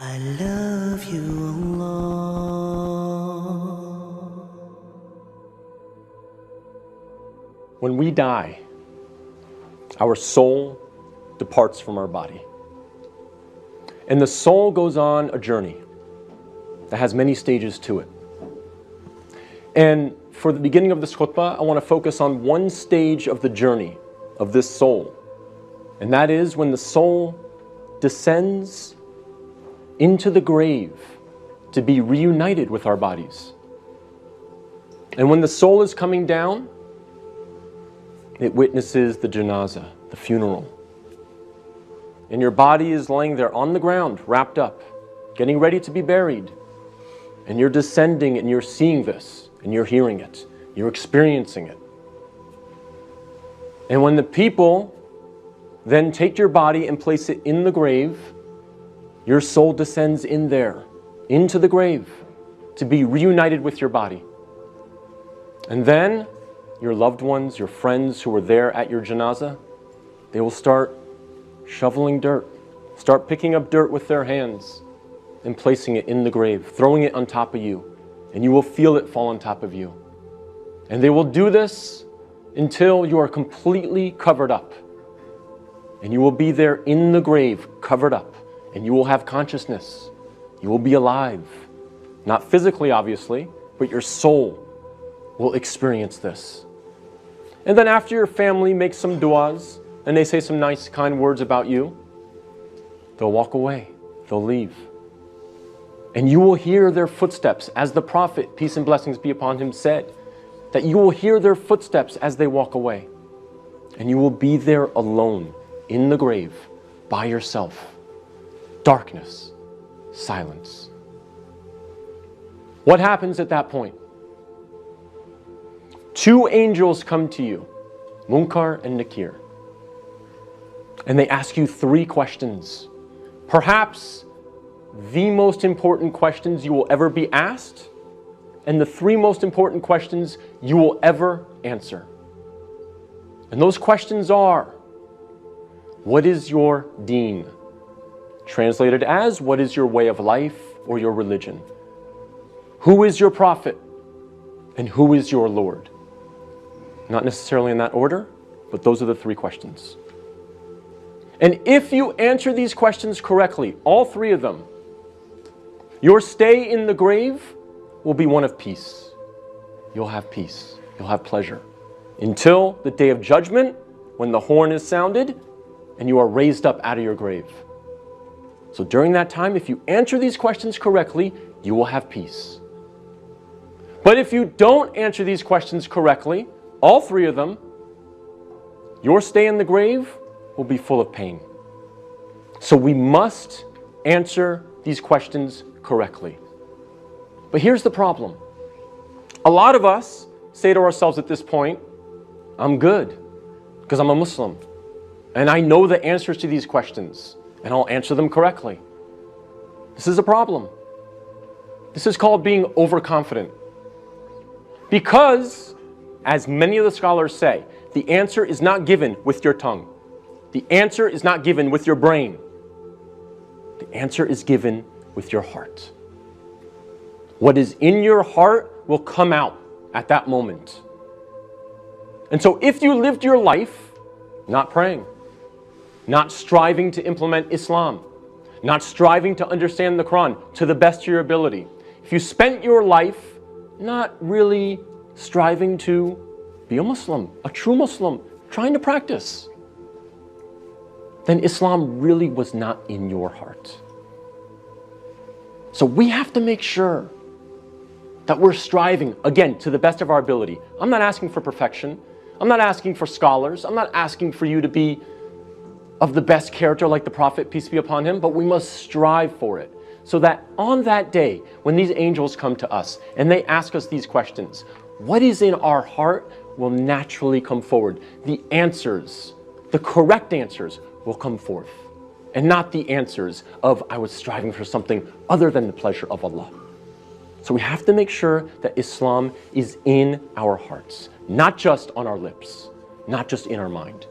I love you, Allah. When we die, our soul departs from our body. And the soul goes on a journey that has many stages to it. And for the beginning of this khutbah, I want to focus on one stage of the journey of this soul. And that is when the soul descends into the grave to be reunited with our bodies. And when the soul is coming down, it witnesses the janazah, the funeral. And your body is laying there on the ground, wrapped up, getting ready to be buried. And you're descending and you're seeing this, and you're hearing it, you're experiencing it. And when the people then take your body and place it in the grave, your soul descends in there, into the grave, to be reunited with your body. And then your loved ones, your friends who were there at your janazah, they will start shoveling dirt, start picking up dirt with their hands and placing it in the grave, throwing it on top of you, and you will feel it fall on top of you. And they will do this until you are completely covered up. And you will be there in the grave, covered up, and you will have consciousness. You will be alive. Not physically, obviously, but your soul will experience this. And then after your family makes some du'as, and they say some nice, kind words about you, they'll walk away, they'll leave. And you will hear their footsteps, as the Prophet, peace and blessings be upon him, said, that you will hear their footsteps as they walk away. And you will be there alone, in the grave, by yourself. Darkness, silence. What happens at that point? Two angels come to you, Munkar and Nakir. And they ask you three questions. Perhaps the most important questions you will ever be asked, and the three most important questions you will ever answer. And those questions are, what is your deen? Translated as, what is your way of life or your religion? Who is your prophet? And who is your Lord? Not necessarily in that order, but those are the three questions. And if you answer these questions correctly, all three of them, your stay in the grave will be one of peace. You'll have peace. You'll have pleasure. Until the day of judgment, when the horn is sounded, and you are raised up out of your grave. So during that time, if you answer these questions correctly, you will have peace. But if you don't answer these questions correctly, all three of them, your stay in the grave will be full of pain. So we must answer these questions correctly. But here's the problem. A lot of us say to ourselves at this point, I'm good because I'm a Muslim. And I know the answers to these questions, and I'll answer them correctly. This is a problem. This is called being overconfident. Because, as many of the scholars say, the answer is not given with your tongue. The answer is not given with your brain. The answer is given with your heart. What is in your heart will come out at that moment. And so if you lived your life not praying, not striving to implement Islam, not striving to understand the Quran to the best of your ability, if you spent your life not really striving to be a Muslim, a true Muslim, trying to practice, then Islam really was not in your heart. So we have to make sure that we're striving, again, to the best of our ability. I'm not asking for perfection. I'm not asking for scholars. I'm not asking for you to be of the best character like the Prophet, peace be upon him, but we must strive for it. So that on that day, when these angels come to us and they ask us these questions, what is in our heart will naturally come forward. The answers, the correct answers will come forth. And not the answers of, I was striving for something other than the pleasure of Allah. So we have to make sure that Islam is in our hearts, not just on our lips, not just in our mind.